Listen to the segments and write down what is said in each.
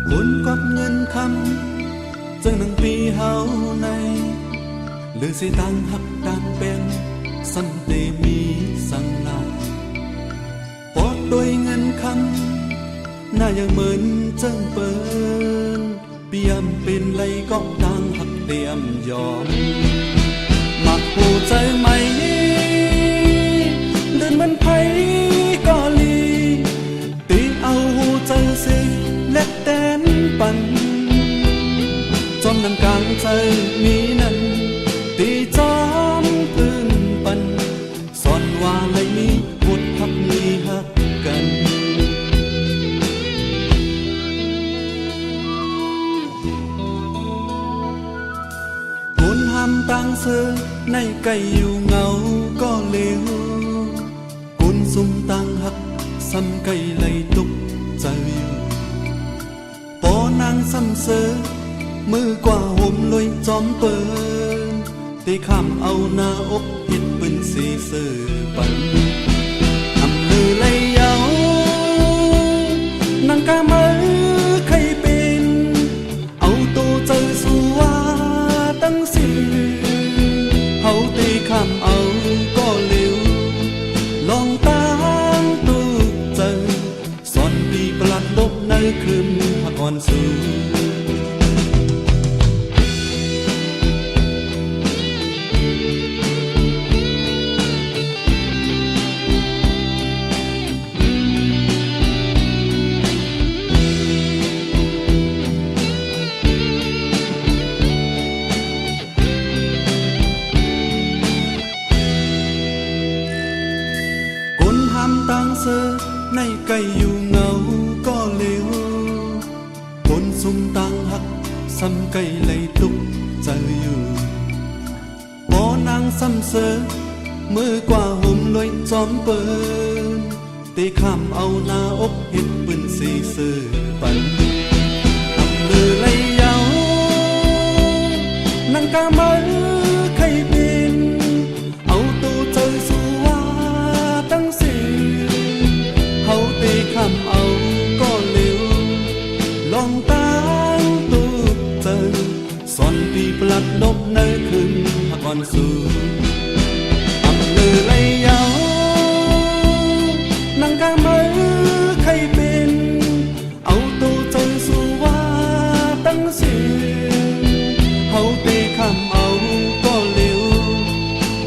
คนกอดเงินคำจึงนั่งปีเฮาในหรือสิต่างหักต่างเป็นสันติมีสังลาปอดโดยเงินคำหน้ายังเหมือนเจิงเปินเปียมเป็นไรก็ต่างหักเตรียมยอมมักผู้ใจใหม่เดินมันไผก็ลีตีเอาหูใจสิและแตนปันจอมน้ำกลางใจมีนั้นตีจอมพื้นปันสอนว่าเลยมีบุตรทับมีหักกันบุญห้ามตั้งเสือในไก่อยู่เงาก็เลวกุนซุ่มตั้งหักซ้ำไก่ไหลตุกใจอยู่ปอนางซ้ำเสือมือกว่าห่มลอยจอมเปินตีข้ามเอาหน้าอกเห็ดปืนสีเสือปันทำลือไหลเยาวนางกามือใครเป็นเอาตัวใจสู้ว่าตั้งสิเฮาตีข้ามเอาก็เร็วลองตั้งตัวใจสอนปีประหลัดลบในคืนพักอ่อนสูตั้งเสือในไก่อยู่เงาก็เลวคนซุ่มตั้งหักซ้ำไก่ไหลตุกใจอยู่ปอนางซ้ำเสือมือกว่าห่มลอยจอมเปินตีข้ามเอาหน้าอกเห็ดปืนสีเสือปันทำลือไหลเยาวนางกามือใครเป็นเอาตัวใจสู้ว่าตั้งสิเฮาตีข้ามเอาก็เร็วลองตั้งตัวเจอสอนปีปลัดนบในคืนพักอ่อนสูทำลือไหลเยาวนางกามือใครเป็นเอาตัวใจสู้ว่าตั้งสิเฮาตีข้ามเอาก็เร็ว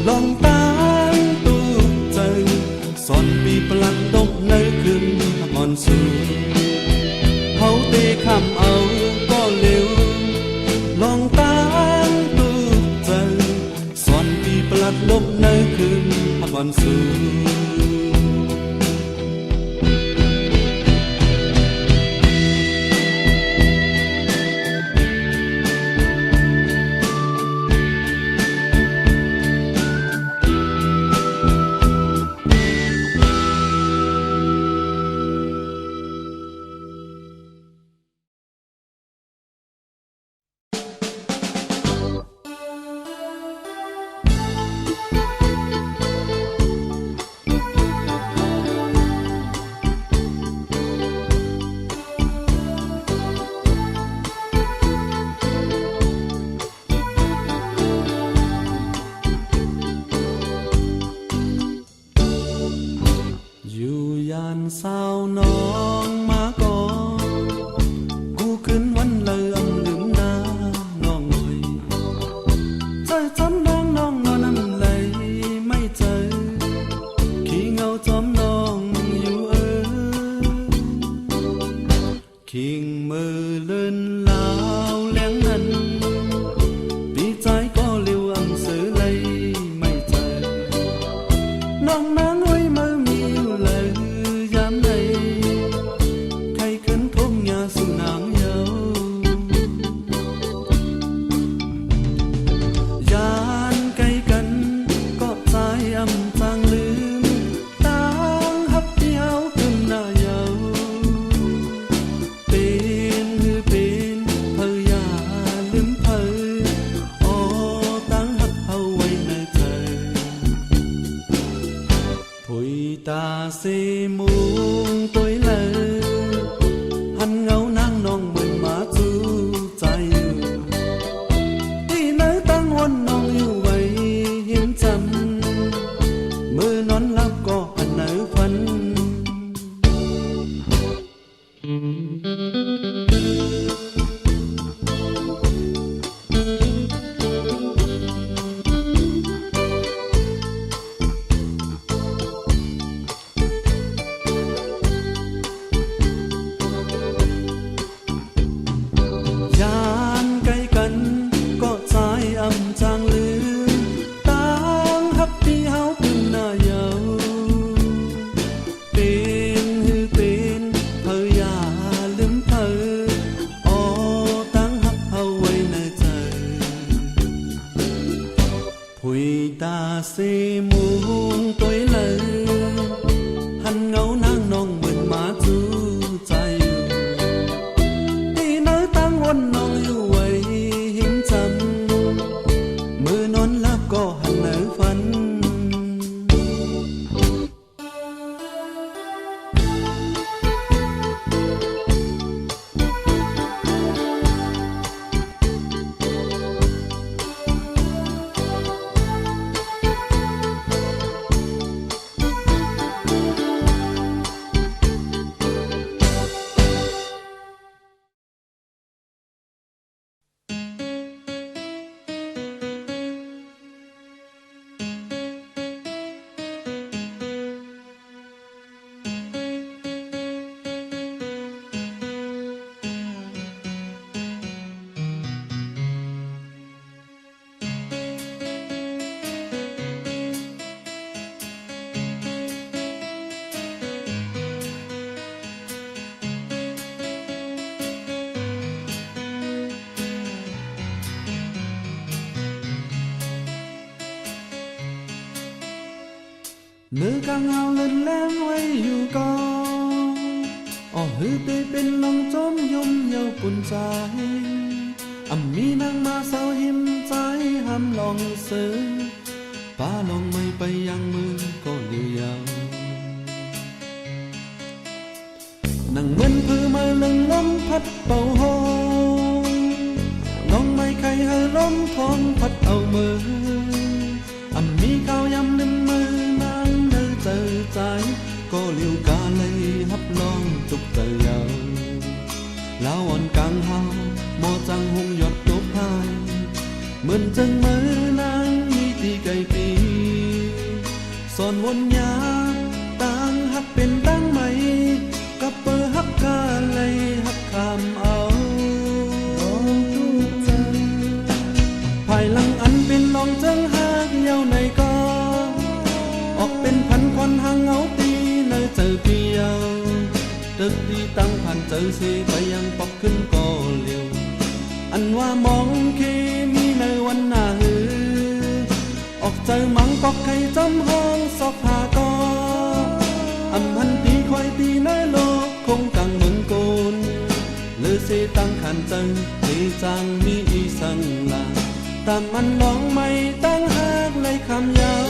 ลองตั้งตัวเจอสอนปีปลัดนบในคืนพักอ่อนสูเฮาตีข้ามเอาก็เร็วลองตั้งตัวเจอสอนปีปลัดนบในคืนพักอ่อนสูสาวน้องมาก่อนกูคืนวันเลื่อมลืมหน้าน้องหน่อยใจจำน้องน้องนอนน้ำไหลไม่เจอขี้เงาจอมน้องอยู่คิงมือเลื่อนลาวแหลงนั้นปีใจก็เลี้ยวอังเสือไหลไม่เจอน้องนางไว้มือมีอยู่เลยตาเสมุงตัวเลยหันเงานางน้องเหมือน ยานไกลกันก็สายอำจางลืมต่างฮักที่เฮาเป็นหน้าเยาเป็นหือเป็นเธออย่าลืมเธออ๋อตั้งฮักเฮาไว้ในใจผุยตาเสมุงตัวเลยหันเงานางน้องเหมือนมาจูใจวันน้องอยู่ไว้หินจำมือนอนหลับก็หันเหนือฝันเนื้อกางเอาเล่นแรงไว้อยู่ก่อนอ๋อหือเตเป็นลองจมยมเยาปุ่นใจมีนางมาเศร้าหิมใจห้ามลองซื้อป้าลองไม่ไปยังมือก็เลี้ยวนางเหมือนพื้นมาลังล้มพัดเป่าหงน้องไม่ใครให้ล้มท้องพัดเอามือมีข้าวยำนึ่งมือนางเดินเจอใจก็เลี้ยวกาเลยฮับลองจุกใจยาวแล้วอ่อนกลางเฮาโมจังหงหยดตบพายเหมือนจังมือนางมีตีไก่ปีสอนวนยาต่างฮักเป็นตั้งไหมกับเปอร์ฮักกาเลยฮักคำเอาภายหลังอันเป็นลองจังฮักเยาในกอออกเป็นพันคนหางเอาตีในเจอเปียวตึกที่ตั้งผ่านเจอเสไปยังปอกขึ้นก็เร็วอันว่ามองเคมีในวันหน้าหือออกเจอมังปอกไข่จำห้องสอบหากอหันตีควายตีในโลกคงกังเมืองโกนหรือเสตั้งขันจังเทจังมีอีสังลาตามมันลองไม่ตั้งหากเลยคำยาว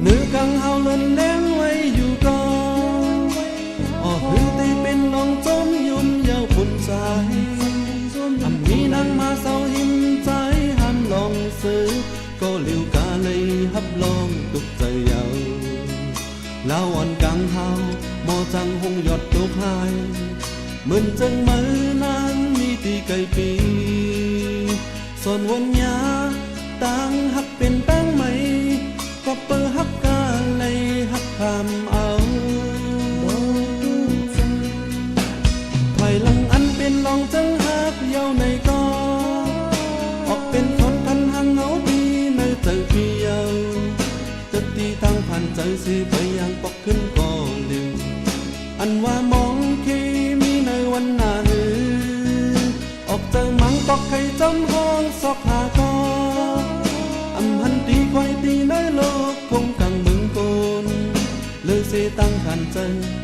เนื้อกังเฮาเล่นแรงไว้อยู่ก่อนอ๋อหือตีเป็นลองจมยุ่มเยาปุ่นใจมีนางมาเศร้าหิมใจห้ามลองซื้อก็เลี้ยวกาเลยฮับลองตุกใจเยาแล้วอ่อนกังเฮาโมจังหงหยดตกหายเหมือนจังมือนางมีตีไก่ปีส่วนวนยาต่างฮักเป็นตั้งไหมก็เปอร์ฮักกาเลยฮักคำเอาภายหลังอันเป็นลองจังฮักเยาในกอออกเป็นคนพันหางเอาดีในเจอเปียวจะตีตั้งผ่านใจสิไปยังปอกขึ้นก็เร็วอันว่ามองเคมีในวันหน้าหือออกเจอมังปอกไข่จำห้องสอกหากอหันตีควายตีในโลกคงกังเมืองโกนเลือกเสตั้งขันใจ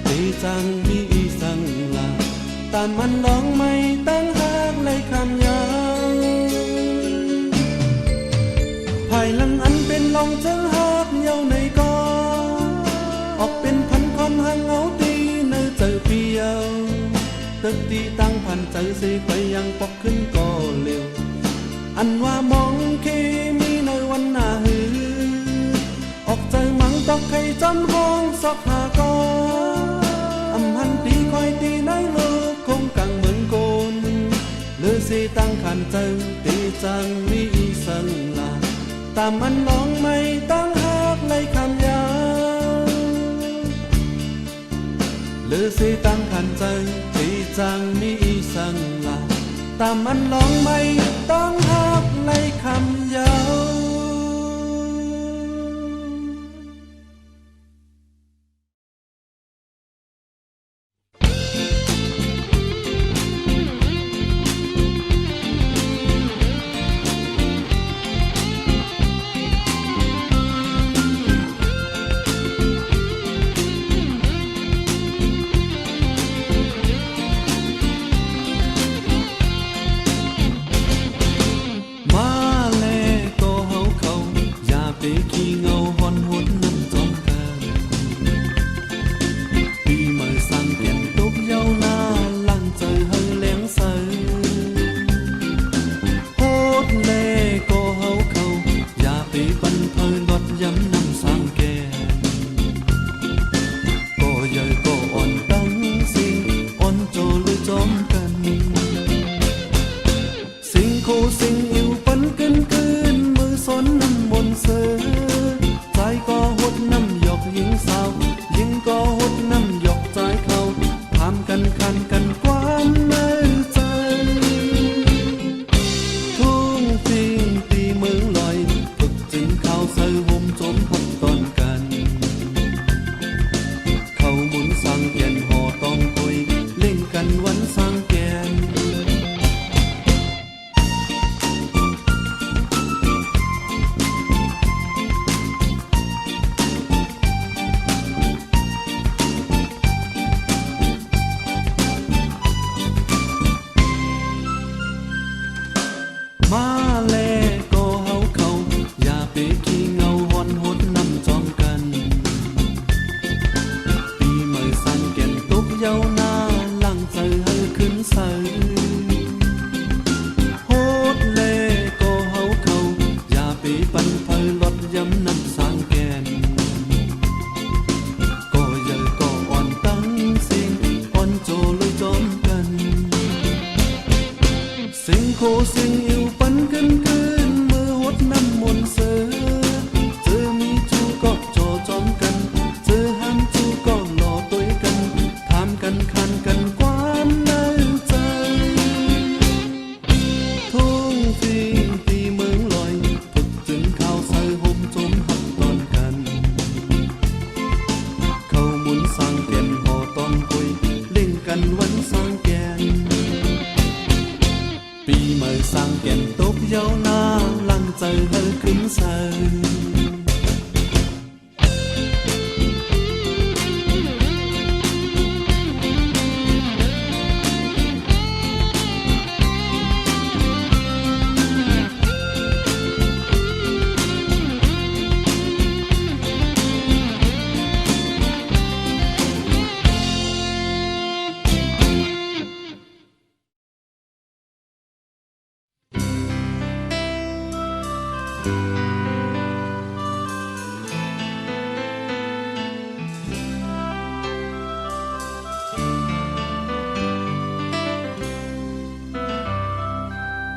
ตีจังมีอีสังลาตามมันลองไม่ตั้งหากเลยคำยาวภายหลังอันเป็นลองจังหากเยาในกอออกเป็นพันคนหางเอาตีในเจอเปียวตึกตีตั้งผ่านใจเสไปยังปอกขึ้นก็เร็วอันว่ามองเคมีในวันหน้าหือออกใจมัง ตอกไข่จำห้องซอกหากออำหันตีคอยตีในลูกคงกังเหมือนโกนหรือสิตั้งขันเจิงตีจังมีสันลาตามมันน้องไม่ตั้งหักในคำยาวหรือสิตั้งขันเจิงตีจังมีสันลาตามมันน้องไม่ตั้งหักในคำยาว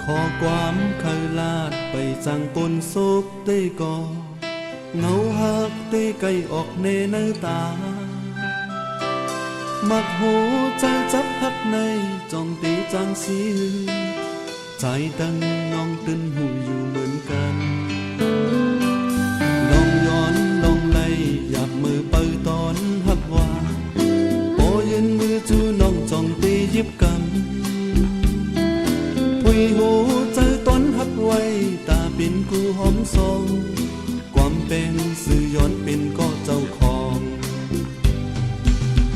ขอความเคยลาดไปจังปนสุขได้ก่อเงาหักได้ไกลออกเนเนตามักหูใจจับหักในจ้องตีจังสีใจตั้งน้องตื่นหูอยู่เหมือนกันลองย้อนลองไล่อยากมือเปิดตอนหักว่าโปยืนมือจูน้องจ้องตียิบกันพุยหูใจต้นหักไว้ตาเป็นกูหอมทรงความเป็นสื่อย้อนเป็นก็เจ้าของ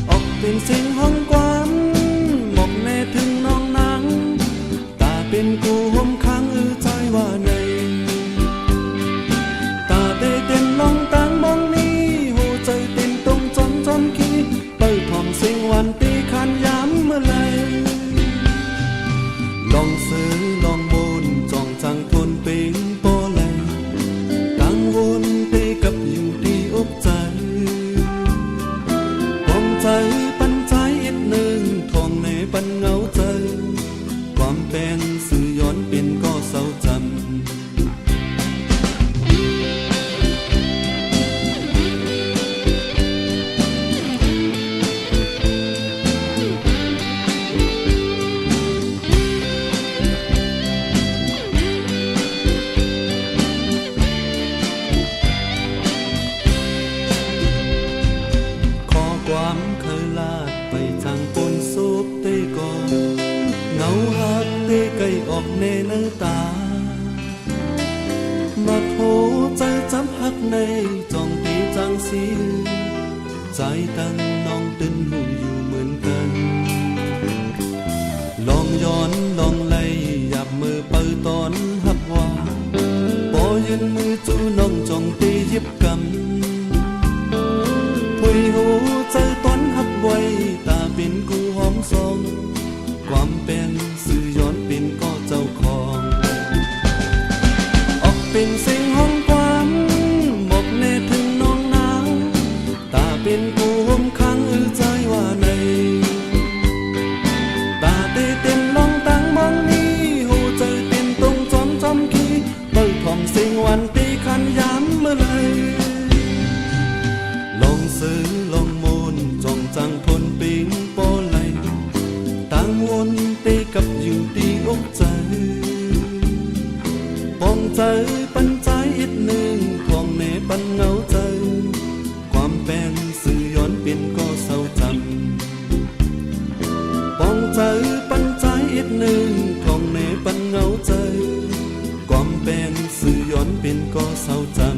ออกเป็นเสียงห้องความบอกแน่ถึงน้องนางตาเป็นกูหอมค้างใจว่าในตาได้เต้นลองต่างมองนี้หูใจเต้นตรงจอมคิดไปทองเสียงวันตีขันย้ำเมื่อไรลองซื้อลองบนจ้องจังทนเป็นโปเลยกังวลตีกับอยู่ที่อกใจ เนเนตามาโทใจจำหักในจองตีจังสีใจตั้งน้องตื่นหูอยู่เหมือนกันลองย้อนลองไล่หยับมือเปิดตอนหับว่าปอยืนมือจูน้องจองตียิบกันถอยหูใจตอนหับไว้ตาเป็นกูหอมซองความเป็นสื่อย้อนเป็นก็เจ้าของออกเป็นเสียงห้องความบอกแน่ถึงน้องหนาวตาเป็นกูห่มข้างใจว่าในตาเตเต็มลองตั้งมองนี้หูใจเต็มตรงจอมจอมขี้เปิดของเสียงวันตีขันย้ำเมื่อไรลองซื้อลองโมนจองจังทนปิงปอไหลตั้งวนตีกับอยู่ตีอกใจปองใจปันใจอีกหนึ่งของแม่ปันเหงาใจความเป็นสื่อย้อนเป็นก็เศร้าจำปองใจปันใจอีกหนึ่งของแม่ปันเหงาใจความเป็นสื่อย้อนเป็นก็เศร้าจำ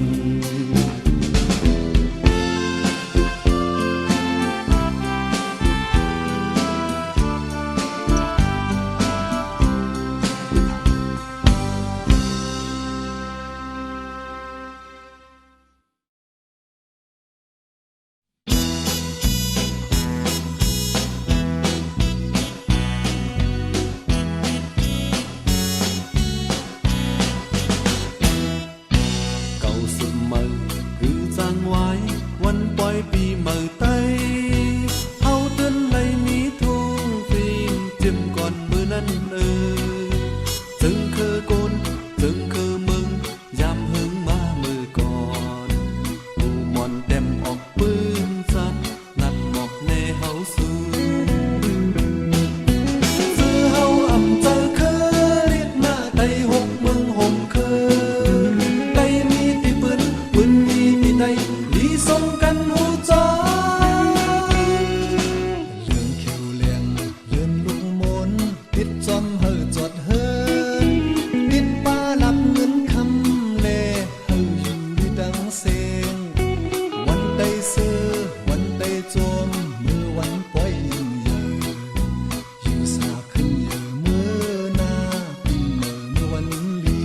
วันปล่อยปีเมื่อไตเฮาเตือนเลยมีทุ่งฟิล์มจิ้มก่อนมือนั้นจึงคือโกนจึงคือมึงยามหึงมามือก่อนกูมอนเต็มออกปืนจัดนัดหมอกในเฮาสูซื้อเฮาอ่ำเจอเคยเรียกมาไตหกเมืองห่มเคยไตมีตีปืนปืนมีตีไตส่งกันหูจอเรื่องเขียวเลียงเลื่อนลูกมนติดจอมเฮอจอดเฮินติดป้าหลับเงินคำเลเฮออยู่ที่ดังเสียงวันใดเสือวันใดโจมมือวันปล่อยยิ่งใหญ่อยู่สาขึ้นเยอะมือหน้าปีเมื่อวันลี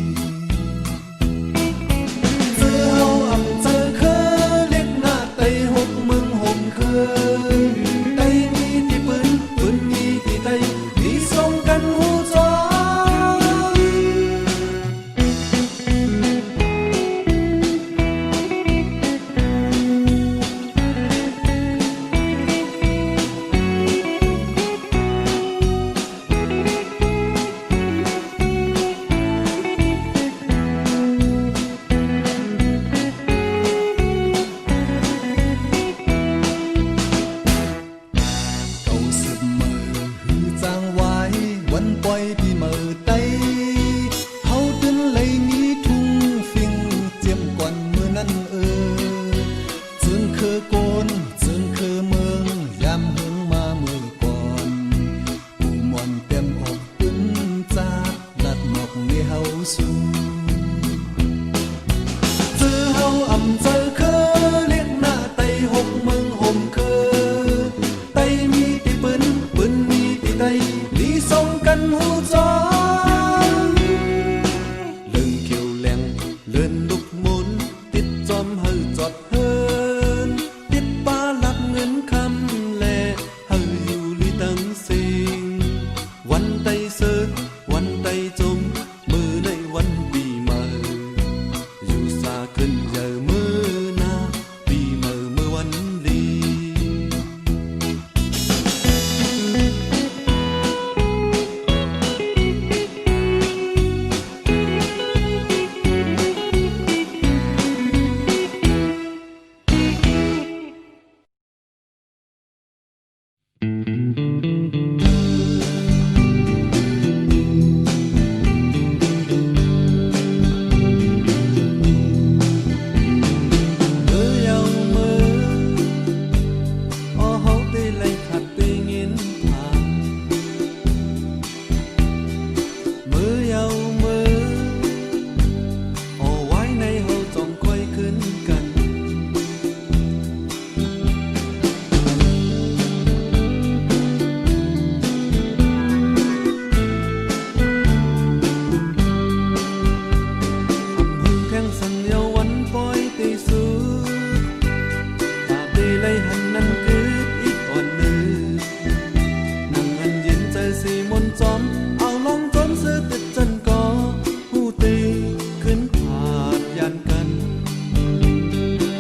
เสือเฮาอ่ำเจอเคยไตมีที่ปืนปืนมีที่ไตมีส่งกันหูจอวันปล่อยปีเมื่อไตเฮาตื่นเลยมีทุ่งฟิงเจียมก่อนมือนั้นจึงคือโกนจึงคือเมืองยามหึงมามือก่อนกูมอนเต็มอกปืนจากลัดหมอกในเฮาสูซื้อเฮาอ่ำเจอเคยเรียกหน้าไตหกเมืองห่มเคยไตมีตีปืนปืนมีตีไตลีส่งกันหูจอเรื่องเขียวแหลงเลื่อนลุกมุนติดจอมเฮอจอดเฮินติดป้าหลับเงินคำแลเฮออยู่ลีตั้งสิงวันใดเสือวันใดจมมือในวันปีใหม่อยู่สาขึ้นเยอะมือหน้าปีเมื่อวันลีมือเยา ตีไลหันนั้นคืออีกอ่อนเนื้อนั่งอันเย็นใจสีมนจอมเอาลองจอมเสื้อติดจันก่อผู้ตีขึ้นขาดยันกัน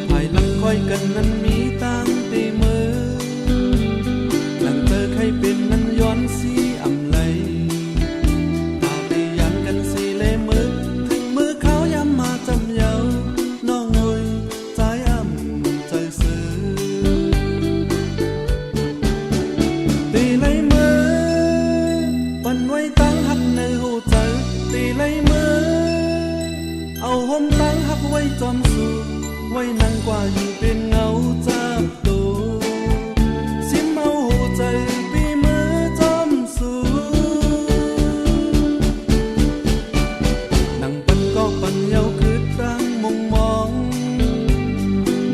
ภายหลังคอยกันนั้นมีตั้งตีมือหลังเจอใครเป็นนั้นย้อนสีอำไลตาตียันกันสีเลมือถึงมือเขาย้ำมาจำเยาน้องงอยใจอ่ำใจซื้อตีไลมือปันไว้ตั้งหักในหูใจตีไลมือเอาห่มตั้งหักไว้จอมสูไว้นั่งกว่าอยู่เป็นเงาจับตัวซิมเอาหูใจปีมือจอมสูนั่งปันก็ปันเยาคือตั้งมองมอง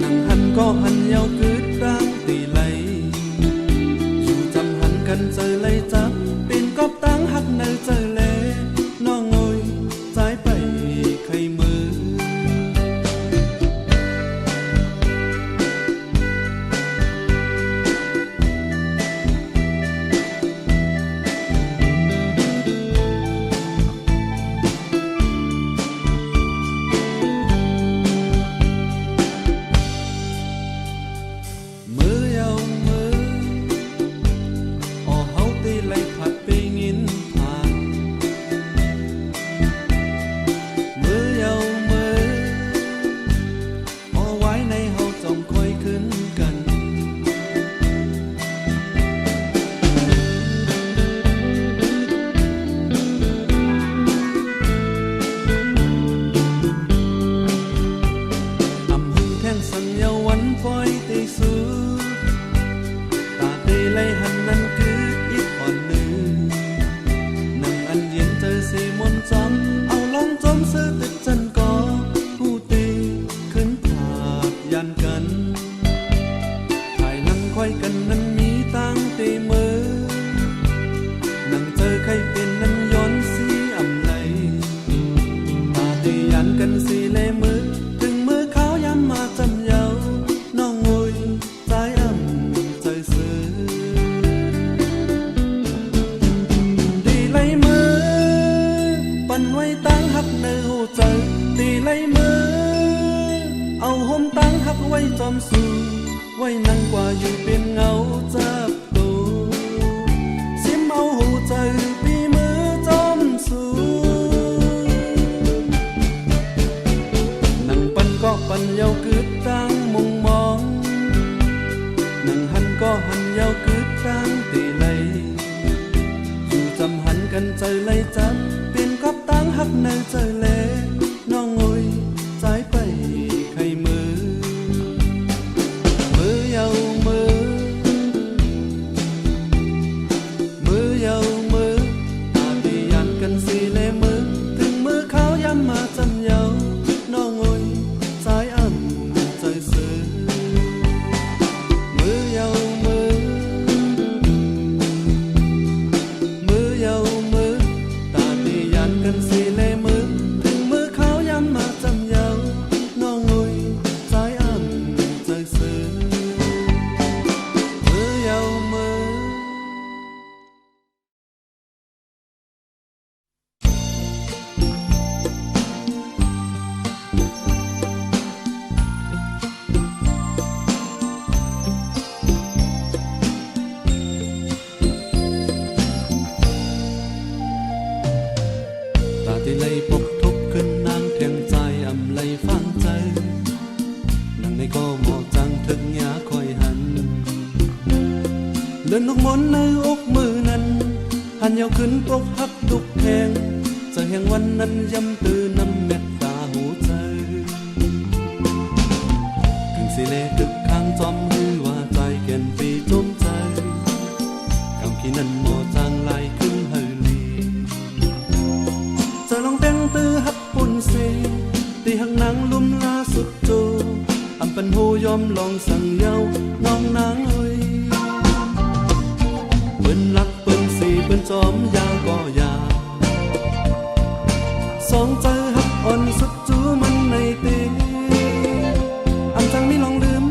นั่งหันก็หันเยาคือตั้งตีไลอยู่จำหันกันเจอไลจับเป็นกอบตั้งหักในเจอเลน้องงอยใจไปใครมือมือเยามืออ๋อเฮาตีไลผัดไปงินผ่านมือเยามืออ๋อไว้ในเฮาจองคอยขึ้นกันอำหึงแท่งสังเยาวันปล่อยตีสูตาตีไลหันนั้นคืออีกอ่อนเนื้อนั่งอันเย็นเจอสีมนจอมเอาลองจอมซื้อติดจันก่อผู้ตีขึ้นขาดยันกันภายหลังคอยกันนั้นมีตั้งตีมือนั่งเจอใครเป็นนั้นย้อนสีอำไลตาตียันกันสีเลมือถึงมือเขาย้ำมาจำเยาน้องงอยใจอ่ำใจซื้อตีไลมือปันไว้ตั้งหักในหูใจตีไลมือเอาห่มตั้งหักไว้จอมสูไว้นั่งกว่าอยู่เป็นเงาจับตัวซิมเอาหูใจปีมือจอมสูนั่งปันก็ปันเยาคือตั้งมองมองนั่งหันก็หันเยาคือตั้งตีไลอยู่จำหันกันใจไลจับเป็นกอบตั้งหักในใจเลน้องงอยใจไปใครมือมือเยามือมือเยามือตาตียันกันสีเลมือถึงมือเขาย้ำมาจำเยาน้องงอยใจอ่ำใจซื้อมือเยามือมือเยามือตาตียันกันสีเลมือถึงมือเขาย้ำมาจำเยาน้องงอยใจอ่ำใจซื้อมือเยามือ ตาที่ไลปกทุกขึ้นนางแทงใจอำไลฟังใจนางในก็หมอกจังถึงยาคอยหันเลื่อนลูกมนในอกมือนั้นหันยาวขึ้นปกหักทุกแห่งจะแห่งวันนั้นย้ำตื่นน้ำเม็ดตาหูใจถึงสิเลตึกข้างจอมหือว่าใจแก่นปีจมใจคำขี้นั้นหมอจางลายขึ้นเฮลีจะลองแต่งตื้อหักปุ่นสีตีหักนางลุ่มลาสุดโจอำปันหูยอมลองสั่งเยาน้องนางเอ้ยเปิ้นรักเปิ้นสีเปิ้นจอมยาวก็ยาวสองใจหักอ่อนสุดจูมันในตีอำจังไม่ลองลืม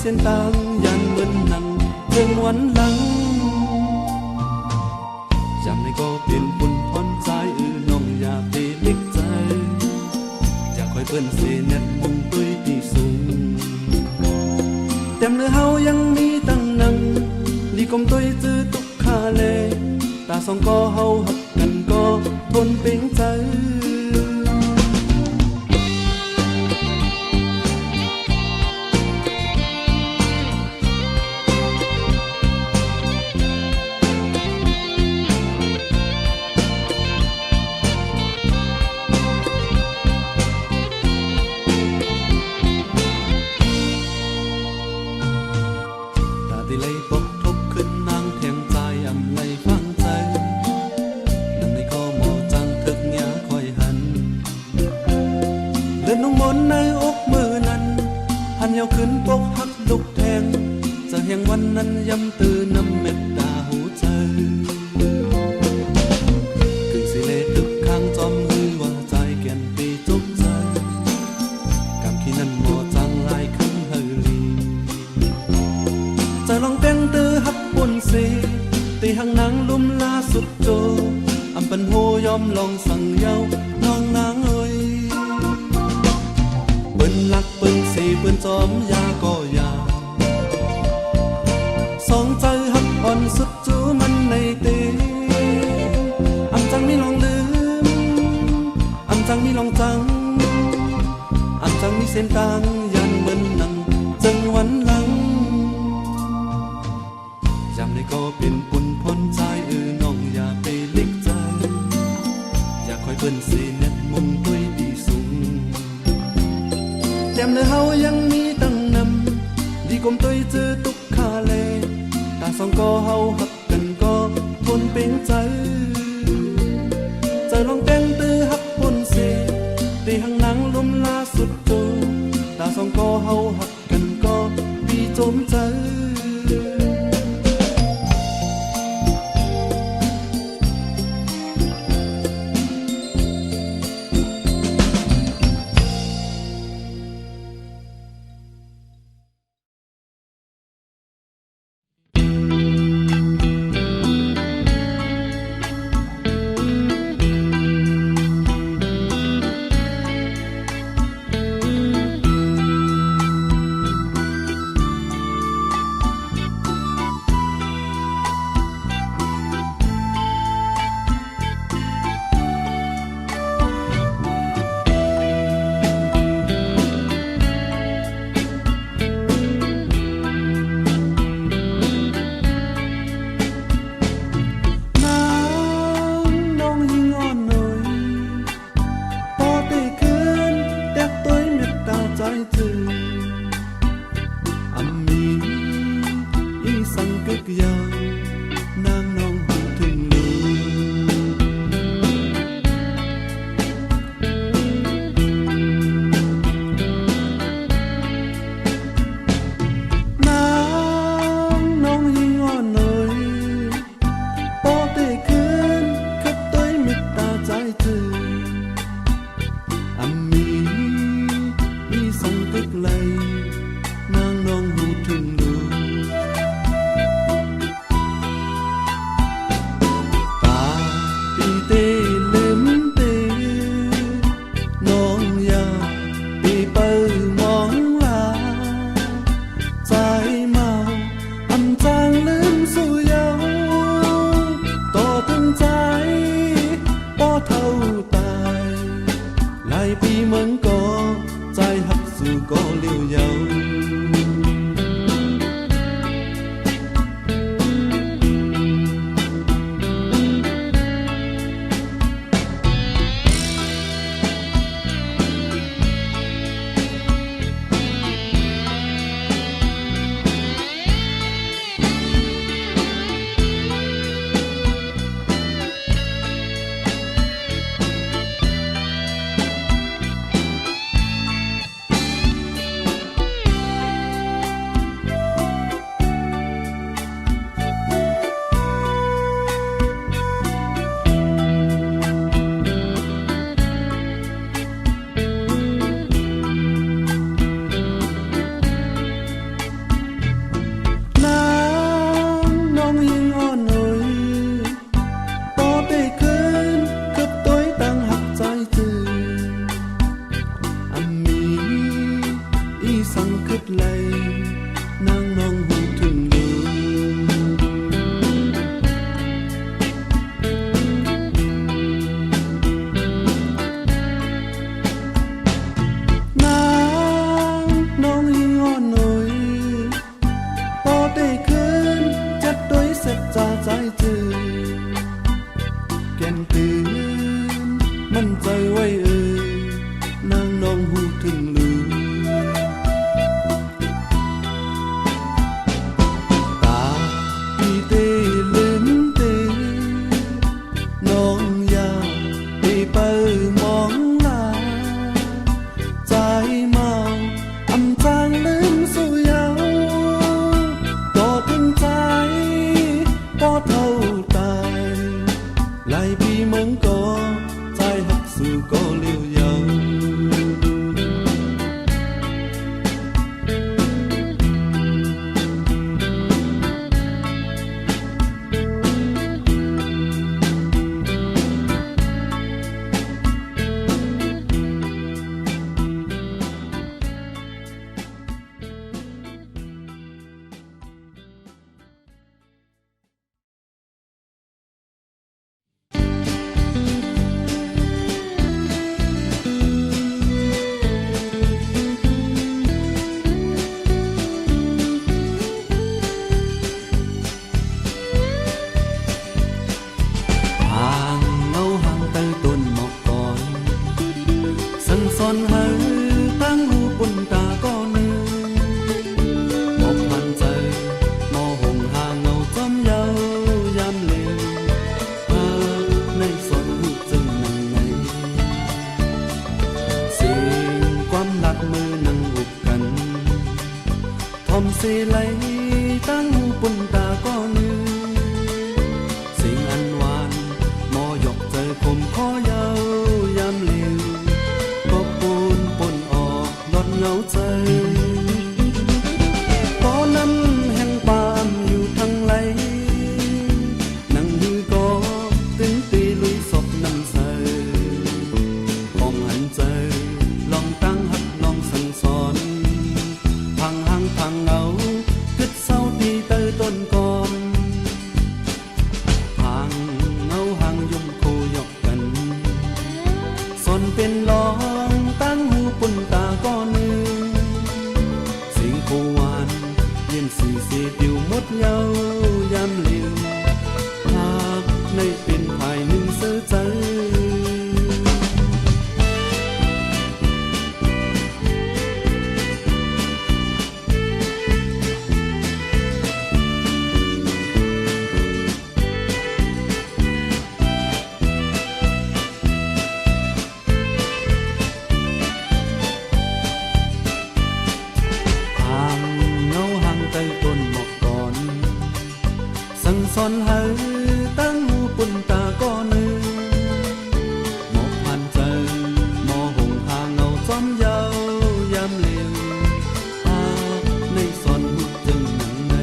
ส้นทางยันเหมือนนั้นถึงวันหลังจำได้ก็เป็นบุญพรใจน้องอย่าไปเล็กใจอยากคอยเปิ้นเสเน็ตมุงตุ้ยที่สูงแต่เนื้อเฮายังมีตั้งนังลีกลมตุ้ยจื้อตุกคาเลตาสองก็เฮาหักกันก็ทนเป็นใจเยาขึ้นปกหักลุกแทงจะแห่งวันนั้นย้ำตื่นน้ำเม็ดตาหูใจกึ่งสิเลตึกข้างจอมหือว่าใจแก่นปีจกใจกำขี้นั้นหมอจังลายขึ้นเฮลีใจลองเต้นตื้อหักปุ่นสีตีหังนางลุ่มลาสุดโจอำปันโหยอมลองสั่งเยาน้องนางเอ้ยเปิ้นลักเปิ้นสีเปิ้นจอมยาก็ยาสองใจหักอ่อนสุดจูมันในตีอำจังมีลองลืมอำจังมีลองจังอำจังมีเส้นทางยันเหมือนนังจังวันหลังจำได้ก็เป็นปุ่นพ้นใจน้องอย่าไปเล็กใจอย่าคอยเปิ้นสีเน็ตมุงตุ้ยดีสูงแต้มเนื้อเฮายังมีตั้งนำดีกลมตุ้ยจื้อตุกคาเลตาสองก็เฮาหักกันก็ทนเป็นใจใจลองแต่งตื้อหักปนเสตีหังนางลมลาสุดโจตาสองก็เฮาหักกันก็ปีจมใจ ไหลนางน้องหูถึงอยู่นางน้องหิ้งอ่อนหน่อยพอได้คืนจัดโดยเสร็จจ่าใจจืดแก่นตื่นมันใจไว้นางน้องหูถึงลือตาพี่เตลืมเตน้องอยากได้ไปมองลาใจเมาอำจางลืมสู่เยาก็ถึงใจก็เท่าตายหลายปีเมืองก็ใจหักสู่ก็เลี้ยวเยาสอนให้ตั้งหูปุ่นตาก็เนื้อบอกพันใจมอหงหางเงาจอมเยาวยามเหลวในสอนหูจึงนั่งในเสียงความหลักมือนั่งอุบกันทอมเสไหลตั้งหูปุ่นตาก็เนื้อเสียงอันหวานมอหยอกใจคมคอเยาวยามเหลวเงาใจพอน้ำแห่งปามอยู่ทางไหลนั่งมือก็ตึงตีลุยศพน้ำใสมองหันใจลองตั้งหักลองสั่งสอนพังหังพังเงาคึดเศร้าตีเตยต้นก่อนพังเงาห่างยุ่มโคยกกันสนเป็นลองตั้งหูปุ่นตาก็เนื้อสิ่งโควานเย็นสีเสียดิวมดเยาวยามเหลวหากในเป็นภายหนึ่งเสือใจสอนให้ตั้งหูปุ่นตาก็เนื้อหมอกพันใจมอหงหางเงาจอมเยาวยามเหลวในสอนหูจึงหนังใน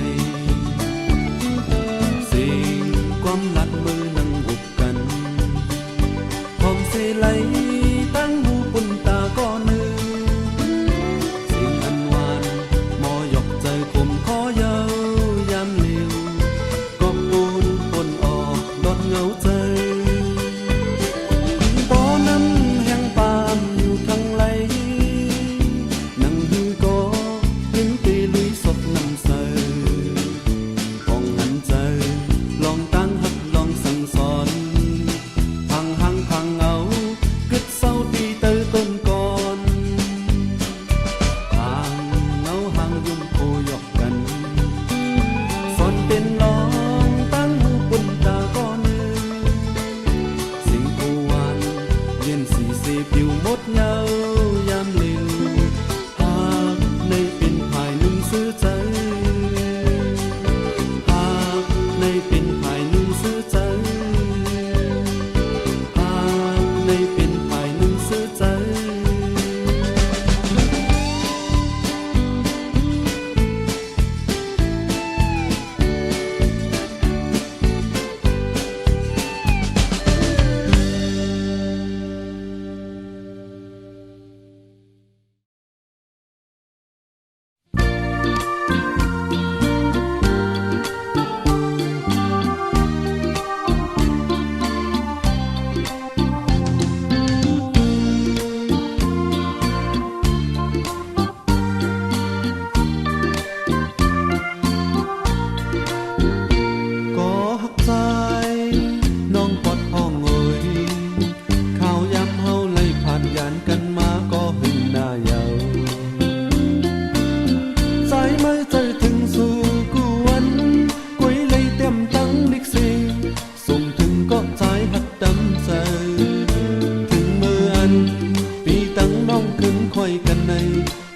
สิ่งความหลักมือนั่งอุบกันพร้อมเสไหลตั้งหูปุ่นตาก็เนื้อสิ่งอันหวานมอหยอกใจคมคอเยาวยามเหลวเงาใจบ่อน้ำแห่งปามอยู่ทางไหลนั่งหู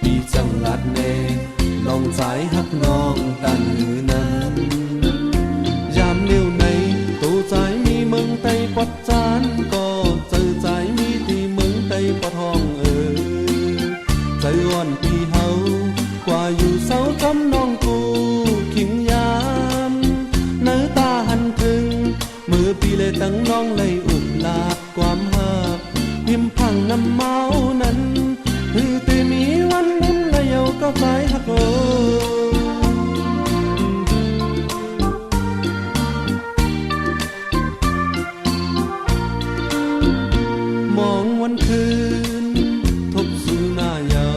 ปีจังหลัดเนลองใจฮักน้องตันหือนั้นยามเลี้ยวในตัวใจมีเมืองไต้ปัดจานก็เจอใจมีที่เมืองไต้ปะทองใจอ่อนปีเฮากว่าอยู่เสาจำน้องกูขิงยามเนื้อตาหันถึงมือปีเลยตั้งน้องเลยอุบลาดความหักพิมพ์พังน้ำเมานั้นคือตีมีวันนั้นและเยาก็ใจหักโลมองวันคืนทบสู่หน้าเยา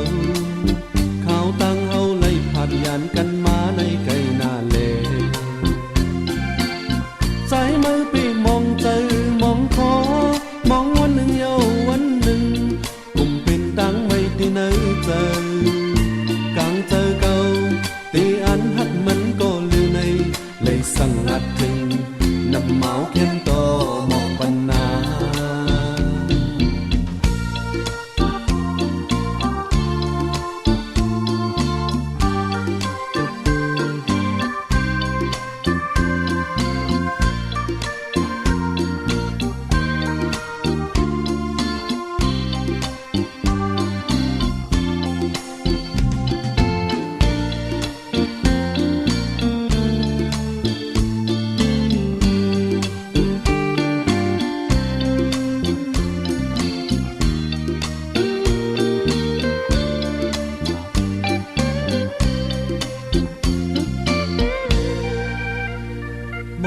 ข่าวตั้งเฮาไล่ผัดยานกันมาในไก่หน้าเลใจมือปีมองเจอมองคอมองวันหนึ่งเยาวันหนึ่งกุมเป็นดังไม่ที่ไหนเจอกลางเจอเก่าตีอันหักมันก็ลือในเลยสั่งหัดถึงนำเมาแค้นต่อมองปัญนา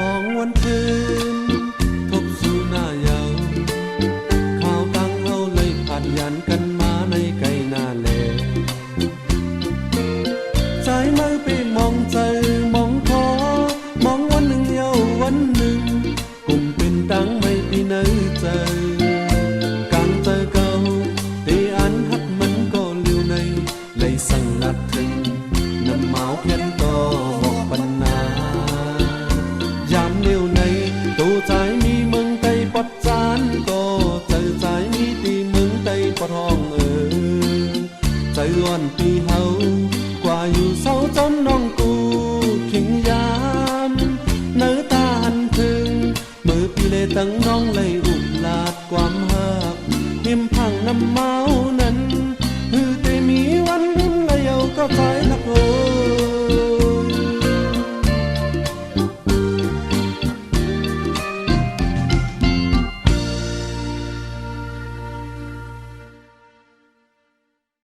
มองวันคืนทบสู่หน้าเยาข่าวตั้งเฮาเลยผ่านยันกันมาในไก่หน้าแลใจมือไปมองใจมองคอมองวันหนึ่งเยาวันหนึ่งกุมเป็นดังไม่ที่ไหนเจอกลางเจอเก่าตีอันหักมันก็เลี้ยวในเลยสั่งนัดถึงนำเมาแค้นต่อบอกปัญนายามเลี้ยวในตัวใจมีเมืองไต้ปัดจานก็เจอใจมีที่เมืองไต้ปะทองใจอ่อนปีเฮากว่าอยู่เศร้าจนน้องกูขิงยามเนื้อตาหันถึงมือพี่เลยตั้งน้องเลยอุบลาดความหักพิมพ์พังน้ำเมานั้นคือแต่มีวันนั้นและเยาก็ใจ